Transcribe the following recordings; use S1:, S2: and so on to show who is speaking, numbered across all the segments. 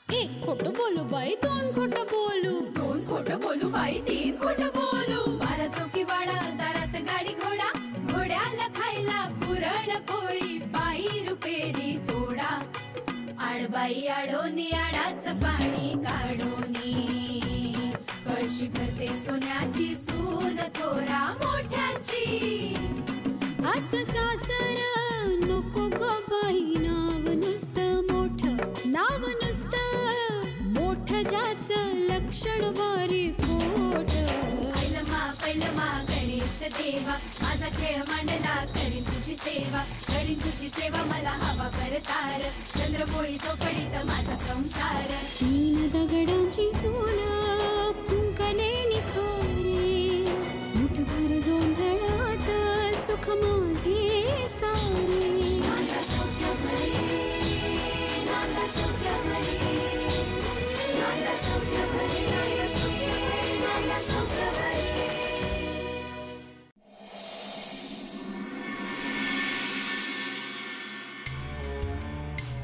S1: एक खोटं बोलू बाई, दोन खोटं बोलू,
S2: दोन खोटं बोलू बाई, तीन खोटं बोलू. 12 चौकी वाडा, दारात गाडी घोडा, घोड्याला खायला पुरण पोळी, बाई रुपेरी थोडा. आडबाई आडोनी आडाचं पाणी काढोनी, कळशी भरते सोन्याची सून थोरा मोठ्याची.
S1: असं सासर नको ग बाई, नाव नुसतं मोठं, नाव नुसतं मोठं, ज्याचं लक्षण बारी खोट.
S2: पैलमा गणेश देवा, माझा खेळ मांडला, करीन तुझी सेवा, करीन तुझी सेवा, मला हवा करतार, चंद्रपोळी चौकडीत माझा संसार.
S1: 3 दगडांची चूल फुंकले निखारे, मुठभर जोंधळात सुख माझे सारे.
S2: नांदा सौख्य भरे, नांदा सौख्य भरे, नांदा सौख्य भरे, नांदा सौख्य भरे.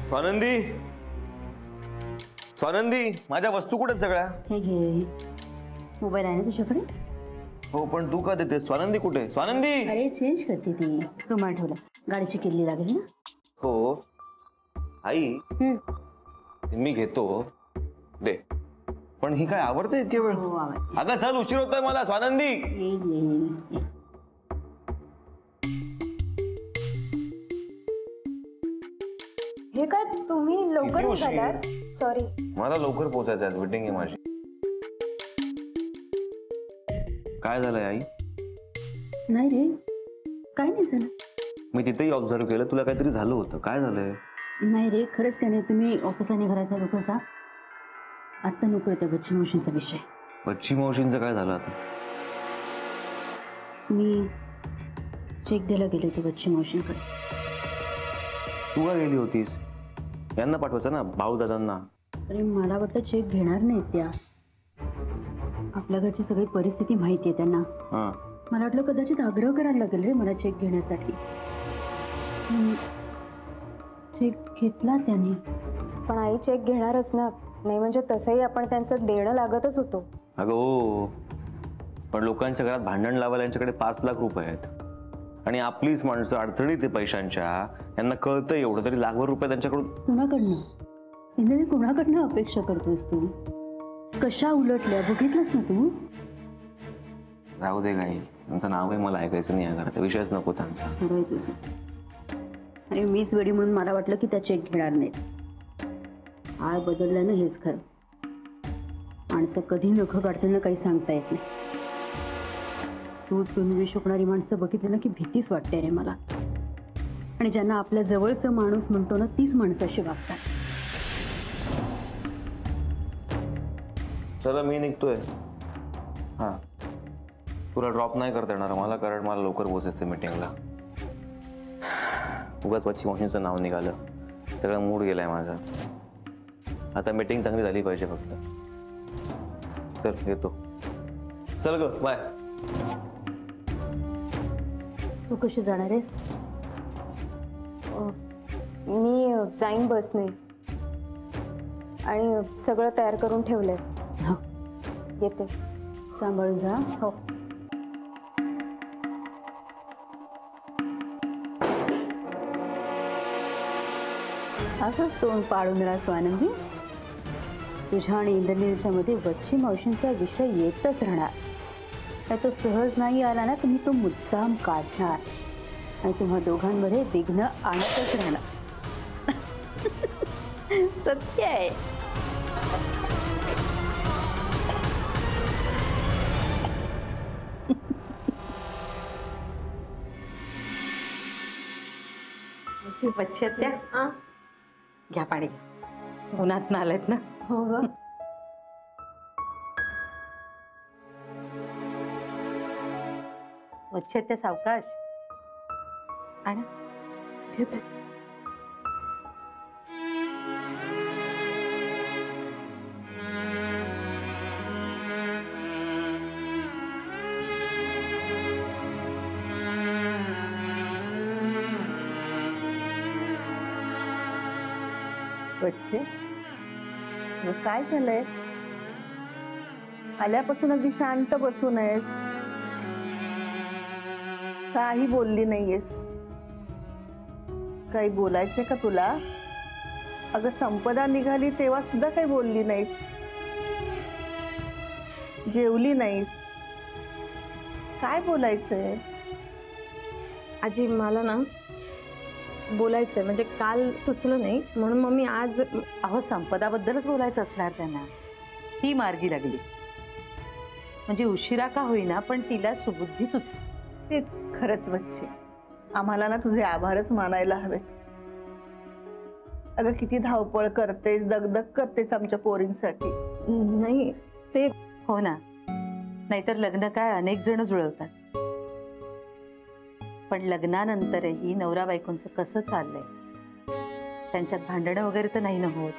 S3: स्वानंदी, स्वानंदी, माझ्या वस्तू कुठे सगळ्या?
S4: हे घे, मोबाईल आहे ना तुझ्याकडे?
S3: हो, पण तू का देते? स्वानंदी कुठे? स्वानंदी!
S4: अरे चेंज करते ती, रुमाल ठेवला, गाडीची किल्ली लागेल ना.
S3: हो आई, मी घेतो, दे. पण ही काय आवडते इतके वेळ?
S4: हो आवडते.
S3: अगं चल, उशीर होतोय मला. स्वानंदी
S4: येईल येईल.
S5: हे काय तुम्ही लवकर
S3: किती उशीर?
S5: निघालात? सॉरी.
S3: मला लवकर पोहोचायचं आज, मीटिंग आहे माझी. काय झालंय आई?
S4: नाही रे, काय नाही झालं.
S3: मी तिथेही ऑब्झर्व केलं, तुला काहीतरी झालं होतं. काय झालंय?
S4: नाही रे, खरंच काय नाही. तुम्ही ऑफिसला निघालात ना, लोक जा. आत्ता नको त्या बच्ची मावशींचा विषय.
S3: बच्ची मावशींचं काय झालं आता?
S4: मी चेक द्यायला गेले होते बच्ची मावशींकडे.
S3: तू का गेली होतीस? यांना पाठवायचं ना, भाऊ दादांना.
S4: अरे मला वाटलं चेक घेणार नाहीत त्या. आपल्या घरची सगळी परिस्थिती माहिती आहे त्यांना. मला वाटलं कदाचित आग्रह करायला लागेल रे मला चेक घेण्यासाठी. चेक घेतला त्याने.
S5: पण आई चेक घेणारच ना, नाही म्हणजे तसंही आपण त्यांचं देणं लागतच होतो.
S3: अगं हो, पण लोकांच्या घरात भांडण लावायला यांच्याकडे 5 लाख रुपये आहेत, आणि आपलीच माणसं अडचणीत आहे पैशांच्या. यांना कळतं एवढं, तरी लाखभर रुपये त्यांच्याकडून.
S4: कुणाकडनं इंद्रनी, कुणाकडनं अपेक्षा करतोयस तू? कशा उलटल्या बघितलंस ना तू?
S3: जाऊ दे गाई, त्यांचं नावही मला ऐकायचं नाही या घरात, विषयच नको त्यांचा.
S4: बरं तुझं. अरे मीच वेळी म्हणून मला वाटलं की त्या चेक घेणार नाहीत. आळ बदलल्यानं हेच खरं. माणसं कधी नखं काढताना काही सांगता येत नाही. तू तुम्ही शकणारी माणसं बघितली ना की भीतीच वाटते रे मला. आणि ज्यांना आपल्या जवळचं माणूस म्हणतो ना, तीच माणसं अशी वागतात.
S3: चला मी निघतोय. हां, तुला ड्रॉप नाही करता येणार मला, कारण मला लवकर पोहोचायचं मीटिंगला. उगाच बच्ची मावशींचं नाव निघालं, सगळा मूड गेलाय माझा. आता मीटिंग चांगली झाली पाहिजे फक्त. चल येतो. चल ग, बाय.
S4: तू कशी जाणार आहेस?
S5: मी जाईन बसने, आणि सगळं तयार करून ठेवलंय. येते.
S4: सांभाळून जा.
S5: हो.
S4: असंच तोंड पाळून राहा स्वानंदी. तुझ्या आणि इंद्रनीलच्या मध्ये बच्ची मावशींचा विषय येतच राहणार. तर तो सहज नाही आला ना, तुम्ही तो मुद्दाम काढणार आणि तुम्हा दोघांमध्ये विघ्न आणतच राहणार. सत्य आहे.
S6: बच्ची त्या घ्या पाणी, उन्हात आलेत ना.
S4: हो ग.
S6: बच्ची त्या सावकाश आणि
S4: घेते.
S7: बच्चे मग काय झालंय? आल्यापासून अगदी शांत बसून आहेस, काही बोलली नाहीयेस. काही बोलायचंय का तुला? अगं संपदा निघाली तेव्हा सुद्धा काही बोलली नाहीस, जेवली नाहीस. काय बोलायचंय?
S8: आजी मला ना बोलायचंय, म्हणजे काल सुचलं नाही म्हणून मग मी आज.
S6: अहो संपदाबद्दलच बोलायचं असणार त्यांना. ती मार्गी लागली म्हणजे उशिरा का होईना पण तिला सुबुद्धी सुच.
S7: तेच खरंच बच्चे, आम्हाला ना तुझे आभारच मानायला हवेत. अगं किती धावपळ करतेस, दगदग करतेस आमच्या पोरींसाठी.
S8: नाही ते
S6: हो ना, नाहीतर लग्न काय अनेक जण जुळवतात, पण लग्नानंतरही नवरा बायकोंचं कसं चाललंय, त्यांच्यात भांडणं वगैरे तर नाही ना होत,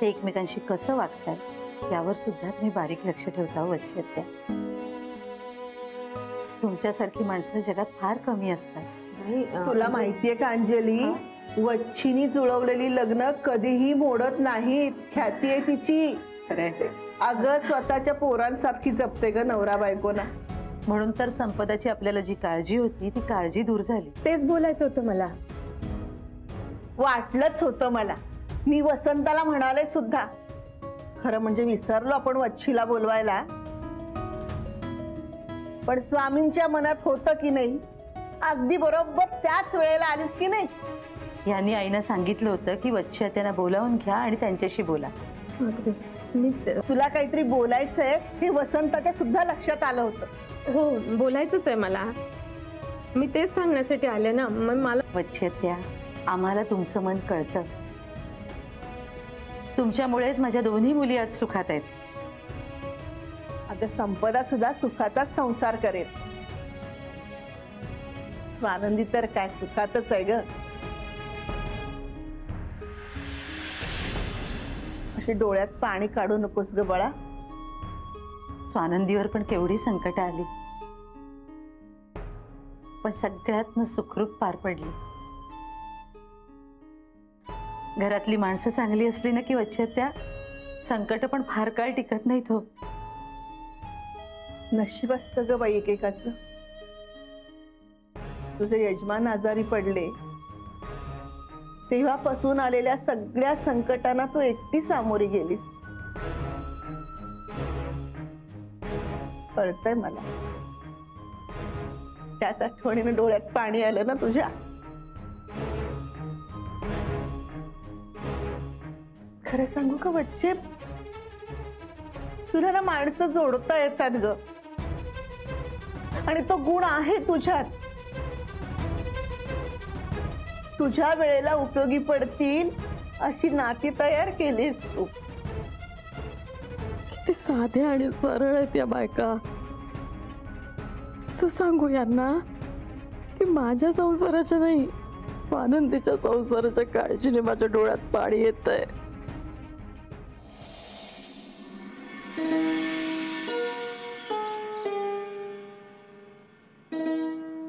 S6: ते एकमेकांशी कसं वागतात यावर सुद्धा तुम्ही बारीक लक्ष ठेवता हो वच्ची आत्या. तुमच्यासारखी माणसं जगात फार कमी असतात.
S7: तुला माहितीये का अंजली, वच्छीनी जुळवलेली लग्न कधीही मोडत नाहीत. ख्याती आहे तिची. अगं स्वतःच्या पोरांसारखी जपते ग नवरा बायकोना.
S6: म्हणून तर संपदाची आपल्याला जी काळजी होती ती काळजी दूर झाली.
S8: तेच बोलायचं होतं मला.
S7: वाटलंच होतं मला. मी वसंताला म्हणाले सुद्धा, खरं म्हणजे विसरलो आपण वच्छीला बोलवायला, पण स्वामींच्या मनात होतं की नाही, अगदी बरोबर त्याच वेळेला आलीस की नाही.
S6: यांनी आईनं सांगितलं होतं की वच्ची आत्यांना बोलावून घ्या आणि त्यांच्याशी बोला.
S7: तुला काहीतरी बोलायचंय हे वसंताच्या सुद्धा लक्षात आलं होतं.
S8: हो बोलायचंच आहे मला, मी तेच सांगण्यासाठी आले ना. मग मला
S6: वच्ची आत्या, आम्हाला तुमचं मन कळतं. तुमच्यामुळेच माझ्या दोन्ही मुली आज सुखात आहेत.
S7: अगं संपदा सुद्धा सुखाचाच संसार करेल. स्वानंदी तर काय सुखातच आहे ग. अशी डोळ्यात पाणी काढू नकोस ग बाळा.
S6: स्वानंदीवर पण केवढी संकट आली, पण सगळ्यातनं सुखरूप पार पडली. घरातली माणसं चांगली असली ना की वच्ची आत्या, संकट पण फार काळ टिकत नाहीत हो.
S7: नशीब असतं ग बाई एकेकाचं. तुझे यजमान आजारी पडले तेव्हापासून आलेल्या सगळ्या संकटांना तू एकटी सामोरी गेलीस. कळतंय मला. त्याच आठवणीने डोळ्यात पाणी आलं ना तुझ्या. खरं सांगू का बच्चे, तुला ना माणसं जोडता येतात ग, आणि तो गुण आहे तुझ्यात. तुझ्या वेळेला उपयोगी पडतील अशी नाती तयार केलीस तू.
S8: किती साधे आणि सरळ आहेत या बायका. असं सांगू यांना की माझ्या संसाराच्या नाही, आनंदीच्या संसाराच्या काळजीने माझ्या डोळ्यात पाणी येतंय.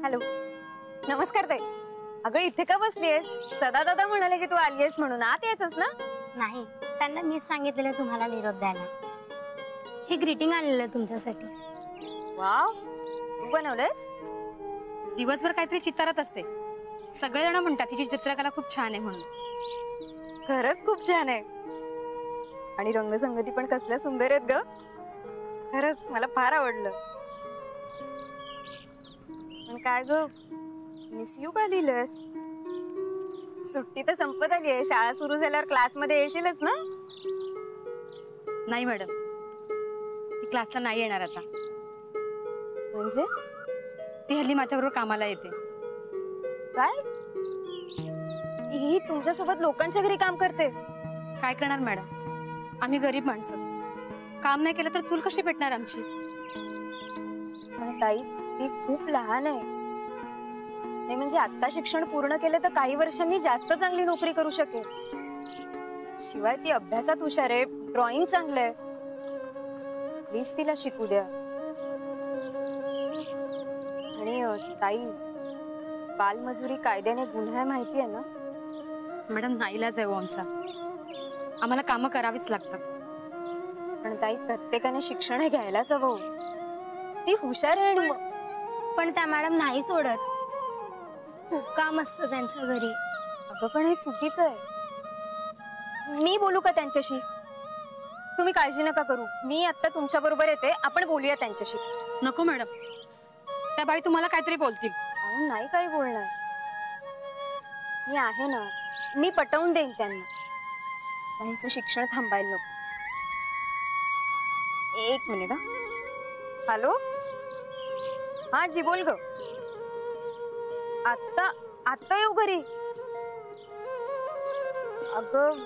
S5: हॅलो, नमस्कार ताई. अगं इथे का बसलीयस? सदा दादा म्हणाले की तू आलीयस म्हणून. आत यायचंस ना?
S9: नाही, त्यांना मीच सांगितलेलं तुम्हाला निरोप द्यायला. हे ग्रीटिंग आणलेलं तुमच्यासाठी.
S5: वाव, तू बनवलंस?
S10: दिवसभर काहीतरी चित्तारत असते. सगळेजण म्हणतात तिची चित्रकला खूप छान आहे म्हणून.
S5: खरंच खूप छान आहे, आणि रंगसंगती पण कसल्या सुंदर आहेत ग. खरंच मला फार आवडलं. पण काय ग, मिस यू का लिहिलंस? सुट्टी तर संपत आली आहे. शाळा सुरू झाल्यावर क्लासमध्ये येशीलच ना?
S10: नाही मॅडम, ती क्लासला नाही येणार आता.
S5: म्हणजे?
S10: ती हल्ली माझ्याबरोबर कामाला येते.
S5: काय? ही तुमच्यासोबत लोकांच्या घरी काम करते?
S10: काय करणार मॅडम, आम्ही गरीब माणसं. काम नाही केलं तर चूल कशी पेटणार आमची?
S5: पण ताई, ती खूप लहान आहे. नाही म्हणजे आता शिक्षण पूर्ण केलं तर काही वर्षांनी जास्त चांगली नोकरी करू शकेल. शिवाय ती अभ्यासात हुशार आहे, ड्रॉइंग चांगलं आहे. प्लीज तिला शिकू द्या. आणि ताई, बालमजुरी कायद्याने गुन्हा आहे माहिती आहे ना?
S10: मॅडम नाईलाज आहे हो आमचा, आम्हाला कामं करावीच लागतात.
S5: पण ताई प्रत्येकाने शिक्षण हे घ्यायलाच हवं. ती हुशार आहे आणि
S9: पण त्या मॅडम नाही सोडत, खूप काम असतं त्यांच्या घरी.
S5: अगं पण हे चुकीचं आहे. मी बोलू का त्यांच्याशी? तुम्ही काळजी नका करू, मी आता तुमच्या बरोबर येते, आपण बोलूया त्यांच्याशी.
S10: नको मॅडम, त्या बाई तुम्हाला काहीतरी बोलतील.
S5: अहो नाही काही बोलणार, मी आहे ना, मी पटवून देईन त्यांना. त्यांचं शिक्षण थांबायला नको. एक मिनिट. हॅलो, हा जी बोल ग. आता येऊ घरी? अगं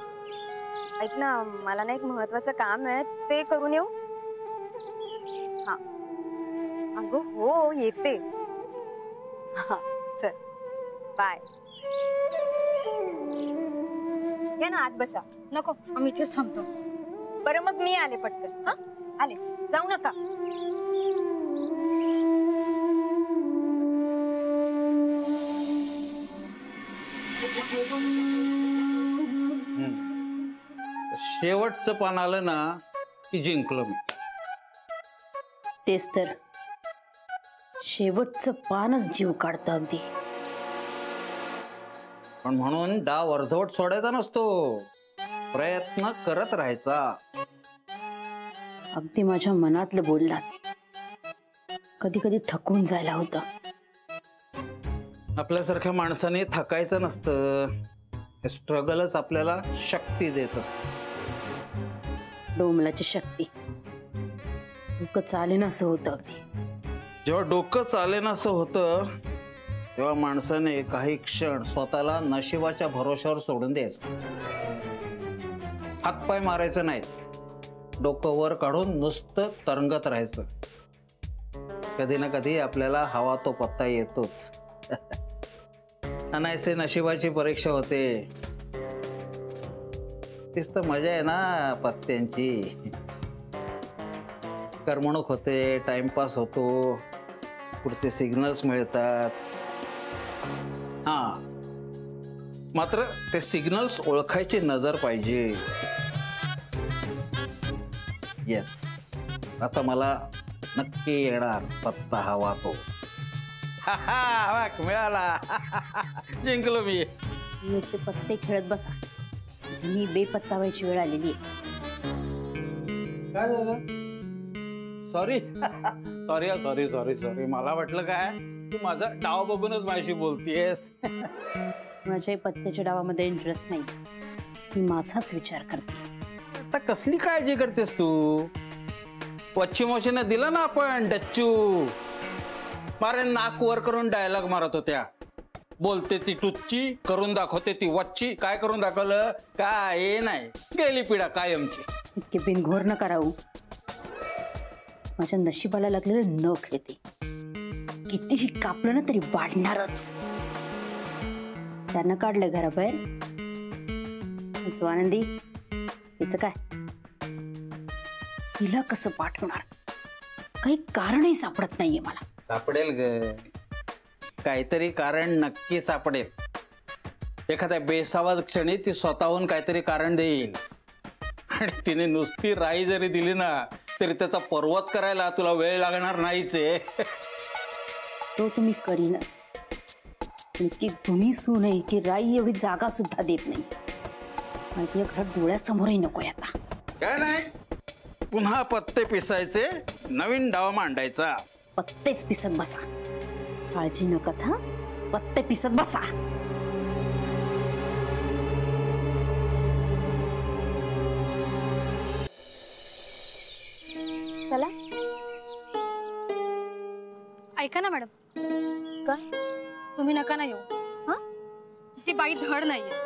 S5: ऐक ना, मला ना एक महत्वाचं काम आहे, ते करून येऊ? हा अगं हो येते. हा चल बाय. या ना आत बसा.
S10: नको, आम्ही इथेच थांबतो.
S5: बरं मग मी आले पटकन. हा आलेच, जाऊ नका.
S11: शेवटचं पान आलं ना की जिंकलो मी.
S4: तेच तर, शेवटचं पानच जीव काढतं अगदी.
S11: पण म्हणून डाव अर्धवट सोडायचा नसतो, प्रयत्न करत राहायचा.
S4: अगदी माझ्या मनातलं बोललात. कधी कधी थकून जायला होतं.
S11: आपल्यासारख्या माणसाने थकायचं नसतं, हे स्ट्रगलच आपल्याला शक्ती देत असत.
S4: डोंबलाची शक्ती. डोकं चालेन असं होतं अगदी.
S11: जेव्हा डोकं चालेन असं होतं तेव्हा माणसाने काही क्षण स्वतःला नशिबाच्या भरोश्यावर सोडून द्यायचं. हातपाय मारायचं नाहीत, डोकं वर काढून नुसतं तरंगत राहायचं. कधी ना कधी आपल्याला हवा तो पत्ता येतोच. अनायसे नशिबाची परीक्षा होते. तीच तर मजा आहे ना पत्त्यांची. करमणूक होते, टाइमपास होतो, पुढचे सिग्नल्स मिळतात. हा मात्र ते सिग्नल्स ओळखायची नजर पाहिजे. येस, आता मला नक्की येणार पत्ता हवा तो. मिळाला. जिंकलो मी.
S4: नुसते पत्ते खेळत बसा, मी बेपत्ता व्हायची वेळ आलेली आहे.
S11: काय झालं? Sorry sorry sorry sorry sorry. मला वाटलं काय तू माझा डाव बघूनच माझ्याशी बोलतीयस.
S4: माझ्या पत्त्याच्या डावामध्ये इंटरेस्ट नाही, मी माझाच विचार करते.
S11: आता कसली काळजी करतेस तू? वच्ची मावशीने दिला ना आपण डच्चू. मारे नाक वर करून डायलॉग मारत होत्या. बोलते ती टुच्ची, करून दाखवते ती वच्ची. काय करून दाखवलं? काय नाही, गेली पिढा कायमची.
S4: इतके बिनघोर न करावं. माझ्या नशिबाला लागलेले नख येते, कितीही कापलं ना तरी वाढणारच. त्यानं काढलं घराबाहेर. स्वानंदी, तिचं काय? तिला कसं पाठवणार? काही कारणही सापडत नाहीये मला.
S11: सापडेल ग, काहीतरी कारण नक्की सापडेल. एखाद्या बेसावध क्षणी ती स्वतःहून काहीतरी कारण देईल. आणि तिने नुसती राई जरी दिली ना तरी त्याचा पर्वत करायला तुला वेळ लागणार नाहीच आहे.
S4: तो तुम्ही करीनच. इतकी गुणी सून आहे की राई एवढी जागा सुद्धा देत नाही. माहितीये, घरात डोळ्यासमोरही नकोय आता.
S11: काय नाही, पुन्हा पत्ते पिसायचे, नवीन डाव मांडायचा.
S4: पत्तेच पिसत बसा, काळजी न कथा. पत्ते पिसत बसा.
S5: चला.
S10: ऐका ना मॅडम.
S5: काय?
S10: तुम्ही नका ना येऊ. हा, ती बाई धड नाहीये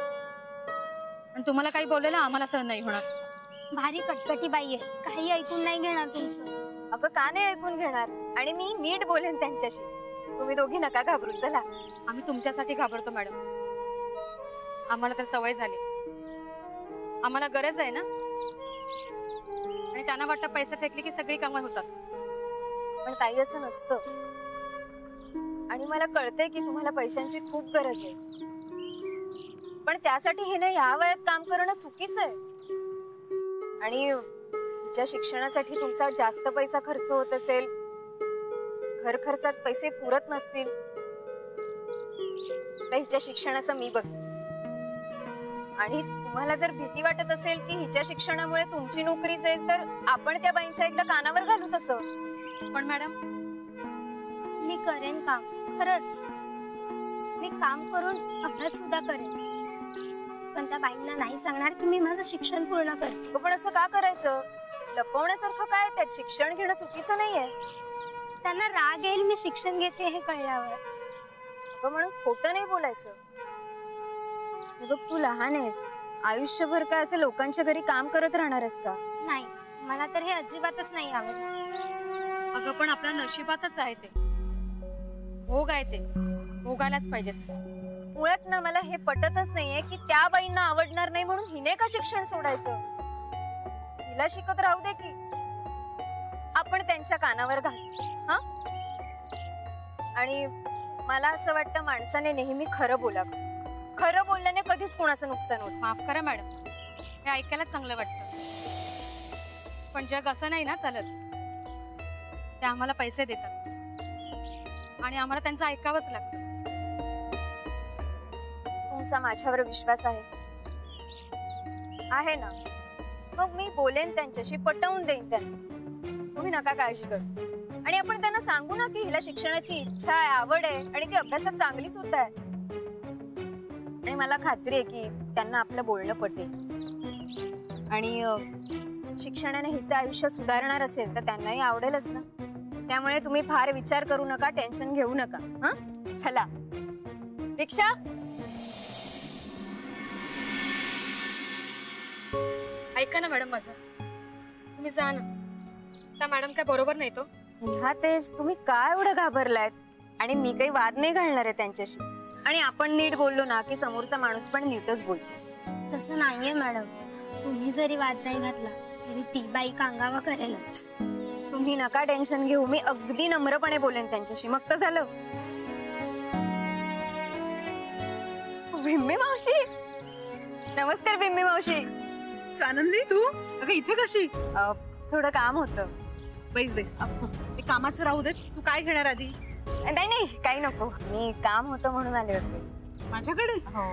S10: आणि तुम्हाला काही बोललेलं आम्हाला सहन नाही होणार.
S9: भारी कटकटी बाई आहे, काही ऐकून नाही घेणार तुमचं.
S5: अगं का नाही ऐकून घेणार? आणि मी नीट बोलेन त्यांच्याशी. तुम्ही दोघी नका घाबरू. चला.
S10: आम्ही तुमच्यासाठी घाबरतो मॅडम. आम्हाला तर सवय झाली. आम्हाला गरज आहे ना. आणि त्यांना वाटतं पैसे फेकले की सगळी कामं होतात.
S5: पण ताई असं नसतं. आणि मला कळतंय की तुम्हाला पैशांची खूप गरज आहे. पण त्यासाठी हिने या वयात काम करणं चुकीचं आहे. आणि तिच्या शिक्षणासाठी तुमचा जास्त पैसा खर्च होत असेल, घर खर्चात पैसे पुरत नसतील, तर हिच्या शिक्षणाचं मी बघ. आणि तुम्हाला जर भीती वाटत असेल की हिच्या शिक्षणामुळे तुमची नोकरी जाईल, तर आपण त्या बाईंच्या एकदा कानावर घालू तसं.
S10: पण मॅडम
S9: मी करेन काम, खरंच मी काम करून अभ्यास सुद्धा करेन, पण त्या बाईंना नाही सांगणार की मी माझं शिक्षण पूर्ण करते.
S5: पण असं का करायचं? लपवण्यासारखं काय त्यात? शिक्षण घेणं चुकीचं नाहीये.
S9: त्यांना राग येईल मी शिक्षण घेते हे कळल्यावर.
S5: अगं म्हणून खोटं नाही बोलायचं. बघ तू लहान आहेस, आयुष्यभर काय असं लोकांच्या घरी काम करत राहणारस का?
S9: नाही, मला तर हे अजिबातच नाही आवडत.
S10: अगं पण आपल्या नशिबातच आहे ते. भोग आहे ते, भोगायलाच पाहिजेत.
S5: मुळात ना मला हे पटतच नाहीये की त्या बाईंना आवडणार नाही म्हणून हिने का शिक्षण सोडायचं. हिला शिकत राहू दे की आपण त्यांच्या कानावर घालू. हा, आणि मला असं वाटतं माणसाने नेहमी खरं बोलावं. खरं बोलल्याने कधीच कोणाचं नुकसान होत.
S10: माफ करा मॅडम, हे ऐकायला चांगलं वाटतं, पण जग असं नाही ना चालत. ते आम्हाला पैसे देतात आणि आम्हाला त्यांचं ऐकावंच लागतं.
S5: तुमचा माझ्यावर विश्वास आहे ना? मग मी बोलेन त्यांच्याशी, पटवून देईन त्यांना. तुम्ही नका काळजी करू. आणि आपण त्यांना सांगू ना की हिला शिक्षणाची इच्छा आहे, आवड आहे आणि ती अभ्यासात चांगली सुद्धा आहे. आणि मला खात्री आहे की त्यांना आपलं बोलणं पटेल. आणि शिक्षणाने हिचं आयुष्य सुधारणार असेल तर त्यांनाही आवडेलच ना. त्यामुळे तुम्ही फार विचार करू नका, टेन्शन घेऊ नका. हा, चला रिक्षा.
S10: ऐका ना मॅडम, माझं तुम्ही जा ना. त्या मॅडम काय बरोबर नाही तो.
S5: हा तेच, तुम्ही काय एवढं घाबरलायत? आणि मी काही वाद नाही घालणार आहे त्यांच्याशी. आणि आपण नीट बोललो ना की समोरचा माणूस पण नीटच बोलतो.
S9: तसं नाहीये मॅडम, तुम्ही जरी वाद नाही घातला तरी ती बाई कांगावा करेलच.
S5: तुम्ही नका टेन्शन घेऊ, मी अगदी नम्रपणे बोलेन त्यांच्याशी. मग तर झालं. बिम्मी मावशी, नमस्कार. बिम्मी मावशी.
S12: आनंदी, तू अगं इथे कशी?
S5: थोडं काम होतं.
S12: बैस बैस, ते कामाचं राहू दे. तू काय घेणार आधी?
S5: नाही नाही, काही नको. मी काम होतं म्हणून आले होते.
S12: माझ्याकडे?
S5: हो.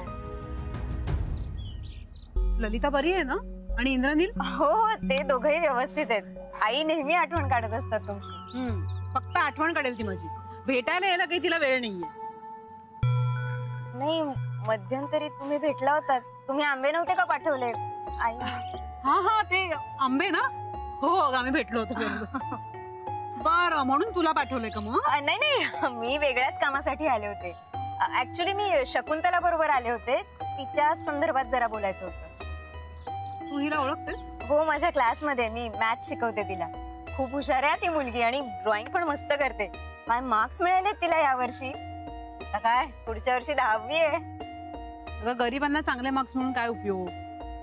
S12: ललिता बरी आहे ना? आणि इंद्रनील?
S5: हो, ते दोघंही व्यवस्थित आहेत. आई नेहमी आठवण काढत असतात तुमची.
S12: फक्त आठवण काढेल ती माझी. भेटायला यायला काही तिला वेळ नाहीये.
S5: नाही, मध्यंतरी तुम्ही भेटला होता. तुम्ही आंबे नव्हते का पाठवले आई?
S12: हा हा, ते आंबे ना. हो, आम्ही भेटलो होतो. बरं, म्हणून तुला पाठवलंय का मग?
S5: नाही नाही, मी वेगळ्याच कामासाठी आले होते. ऍक्च्युली मी शकुंतला बरोबर आले होते. तिच्या संदर्भात जरा बोलायचं होतं.
S12: तू हिला ओळखतेस?
S5: हो, माझ्या क्लासमध्ये मी मॅथ शिकवते तिला. खूप हुशार आहे ती मुलगी आणि ड्रॉइंग पण मस्त करते. काय मार्क्स मिळाले तिला यावर्षी. आता काय, पुढच्या वर्षी 10वी आहे.
S12: अगं, गरिबांना चांगले मार्क्स म्हणून काय उपयोग?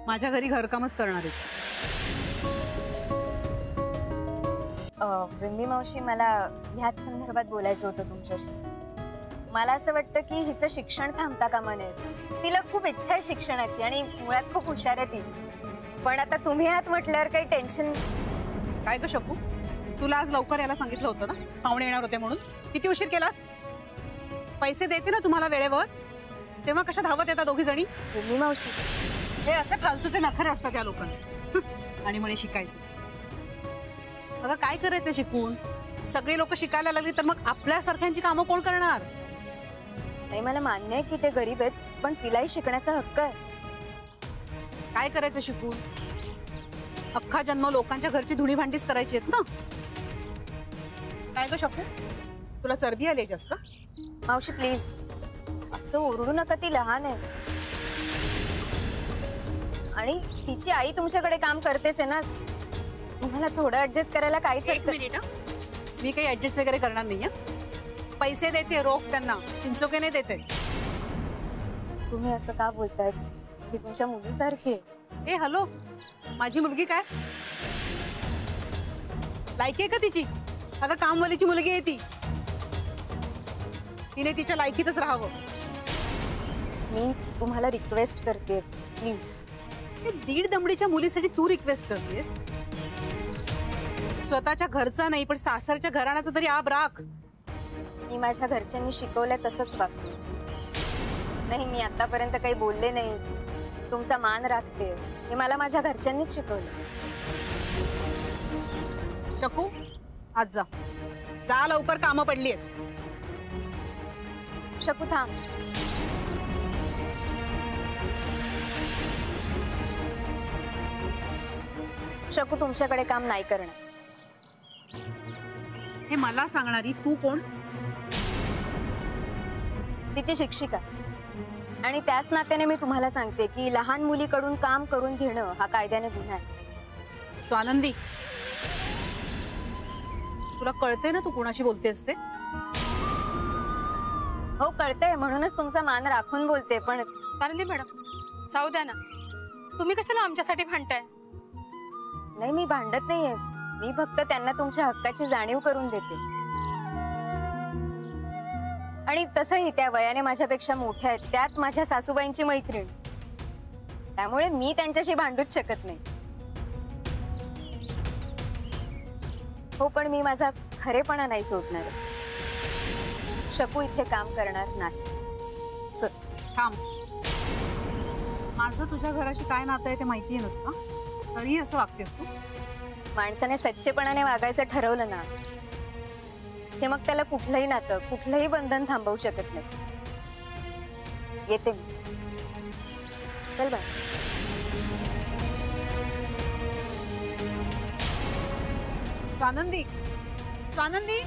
S12: माझ्या घरी घरकामच करणार आहे.
S5: बिम्मी मावशी, मला ह्याच संदर्भात बोलायचं होतं तुमच्याशी. मला असं वाटतं की हिचं शिक्षण थांबता कामा नये. तिला खूप इच्छा आहे शिक्षणाची आणि मुळात खूप हुशार आहे ती. पण आता तुम्ही आहात म्हटल्यावर काही टेन्शन.
S12: काय ग शकू, तुला आज लवकर यायला सांगितलं होतं ना, पाहुणे येणार होते म्हणून. किती उशीर केलास? पैसे देते ना तुम्हाला वेळेवर, तेव्हा कशा धावत येतात दोघी जणी?
S5: बिम्मी मावशी,
S12: हे असे फालतूचे नखरे असतात त्या लोकांचे. आणि म्हणे शिकायचं. अगं, काय करायचं शिकून? सगळी लोक शिकायला लागली तर मग आपल्यासारख्यांची कामं कोण करणार?
S5: नाही, मला मान्य आहे की ते गरीब आहेत, पण तिलाही शिकण्याचा हक्क आहे.
S12: काय करायचं शिकून? अख्खा जन्म लोकांच्या घरची धुणी भांडीच करायची आहेत ना. काय ग शकू, तुला चरबी आली जास्त?
S5: मावशी प्लीज, असं ओरडू नका. ती लहान आहे आणि तिची आई तुमच्याकडे काम करतेच आहे ना. तुम्हाला थोडं ऍडजस्ट करायला काहीच
S12: एक मिनिट. मी काही ऍडजस्ट वगैरे करणार नाही. पैसे देते रोख त्यांना, चिंचोके नाही देते.
S5: तुम्ही असं का बोलताय? ती तुमच्या मुलीसारखी आहे.
S12: ए हॅलो, माझी मुलगी काय लायकी आहे का तिची? अगं, कामवालीची मुलगी आहे ती. तिने तिच्या लायकीतच राहावं.
S5: मी तुम्हाला रिक्वेस्ट करते प्लीज.
S12: दीड दमडीच्या मुलीसाठी तू रिक्वेस्ट करतेस? स्वतःच्या घरचा नाही पण सासरच्या घराण्याचा तरी आब राख.
S5: मी माझ्या घरच्यांनी शिकवलंय तसंच वागते. नाही, मी आतापर्यंत काही बोलले नाही. तुमचा मान राखते हे मला माझ्या घरच्यांनीच शिकवलं.
S12: शकू, आज जा जा लवकर, कामं पडली आहेत.
S5: शकू थांब. शकू तुमच्याकडे काम नाही करणार.
S12: हे मला सांगणारी तू कोण?
S5: तिची शिक्षिका. आणि त्याच नात्याने मी तुम्हाला सांगते की लहान मुलीकडून काम करून घेणं हा कायद्याने गुन्हा आहे.
S12: स्वानंदी, तुला कळतंय ना तू कोणाशी बोलतेस ते?
S5: हो कळतंय, म्हणूनच तुमचा मान राखून बोलते. पण
S10: स्वानंदी मॅडम, जाऊ द्या ना. तुम्ही कशाला आमच्यासाठी भांडताय?
S5: नाही, मी भांडत नाहीये. मी फक्त त्यांना तुमच्या हक्काची जाणीव करून देते. आणि तसंही त्या वयाने माझ्यापेक्षा मोठ्या आहेत, त्यात माझ्या सासूबाईंची मैत्रीण. त्यामुळे मी त्यांच्याशी भांडूच शकत नाही. हो, पण मी माझा खरेपणा नाही सोडणार. शकू इथे काम करणार नाही.
S12: थांब, माझं तुझ्या घराशी काय नातं आहे ते माहिती आहे ना तुला, तरी असं वागतेस तू?
S5: माणसाने सच्चेपणाने वागायचं ठरवलं ना, हे मग त्याला कुठलंही नातं, कुठलंही बंधन थांबवू शकत नाही. येते मी. चल बाय.
S12: स्वानंदी, स्वानंदी.